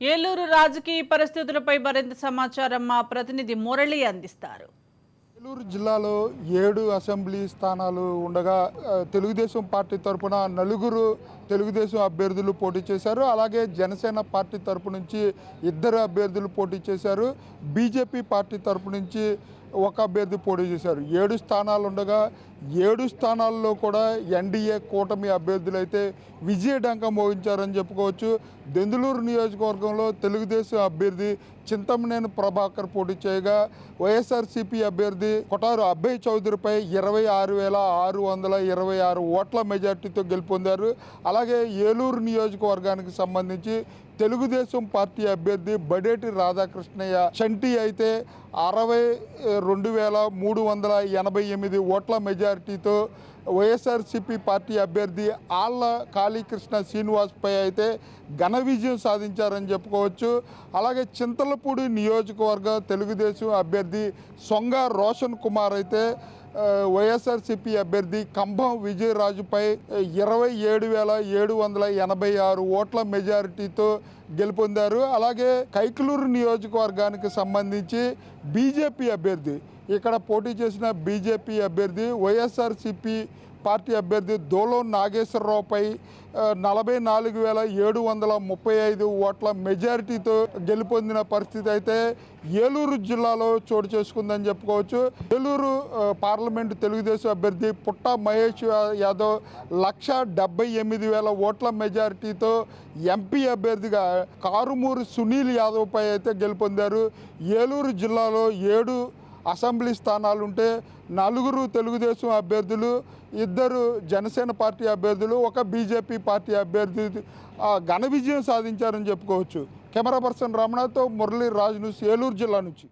ఏలూరు రాజకీయ పరిస్థితులపై మరింత సమాచారం మా ప్రతినిధి మురళి అందిస్తారు. ఏలూరు జిల్లాలో 7 అసెంబ్లీ స్థానాలు ఉండగా తెలుగుదేశం పార్టీ తరపున 4 తెలుగుదేశం అభ్యర్థులు పోటీ చేశారు. అలాగే జనసేన పార్టీ తరపు నుంచి 2 అభ్యర్థులు పోటీ చేశారు. బీజేపీ పార్టీ తరపు నుంచి 1 అభ్యర్థి పోటీ చేశారు. 7 స్థానాలు ఉండగా 7 స్థానాల్లో కూడా ఎన్డీఏ కూటమి అభ్యర్థులు అయితే విజయఢంకా మోగించారని చెప్పుకోవచ్చు. దెందులూరు నియోజకవర్గంలో తెలుగుదేశం అభ్యర్థి చింతమనేని ప్రభాకర్ పోటీ చేయగా వైఎస్ఆర్సీపీ అభ్యర్థి కొటారు అబ్బయ్ చౌదరిపై 26,626 ఓట్ల మెజార్టీతో గెలుపొందారు. అలాగే ఏలూరు నియోజకవర్గానికి సంబంధించి తెలుగుదేశం పార్టీ అభ్యర్థి బడేటి రాధాకృష్ణయ్య చంటి అయితే 62,388 ఓట్ల మెజారిటీతో వైఎస్ఆర్సీపీ పార్టీ అభ్యర్థి ఆళ్ల కాళీకృష్ణ శ్రీనివాస్పై అయితే ఘన విజయం సాధించారని చెప్పుకోవచ్చు. అలాగే చింతలపూడి నియోజకవర్గ తెలుగుదేశం అభ్యర్థి సొంగ రోషన్ కుమార్ అయితే వైఎస్ఆర్సీపీ అభ్యర్థి కంభం విజయరాజుపై 27,786 ఓట్ల మెజారిటీతో గెలుపొందారు. అలాగే కైకలూరు నియోజకవర్గానికి సంబంధించి బీజేపీ అభ్యర్థి ఇక్కడ పోటీ చేసిన బీజేపీ అభ్యర్థి వైఎస్ఆర్సీపీ పార్టీ అభ్యర్థి దోలో నాగేశ్వరరావుపై 44,735 ఓట్ల మెజారిటీతో గెలుపొందిన పరిస్థితి అయితే ఏలూరు జిల్లాలో చోటు చేసుకుందని చెప్పుకోవచ్చు. ఏలూరు పార్లమెంటు తెలుగుదేశం అభ్యర్థి పుట్ట మహేష్ యాదవ్ 1,78,000 ఓట్ల మెజారిటీతో ఎంపీ అభ్యర్థిగా కారుమూరి సునీల్ యాదవ్పై అయితే గెలుపొందారు. ఏలూరు జిల్లాలో 7 అసెంబ్లీ స్థానాలుంటే 4 తెలుగుదేశం అభ్యర్థులు, 2 జనసేన పార్టీ అభ్యర్థులు, 1 బీజేపీ పార్టీ అభ్యర్థి ఘన విజయం సాధించారని చెప్పుకోవచ్చు. కెమెరా పర్సన్ రమణతో మురళీ రాజ్ న్యూస్, ఏలూరు జిల్లా నుంచి.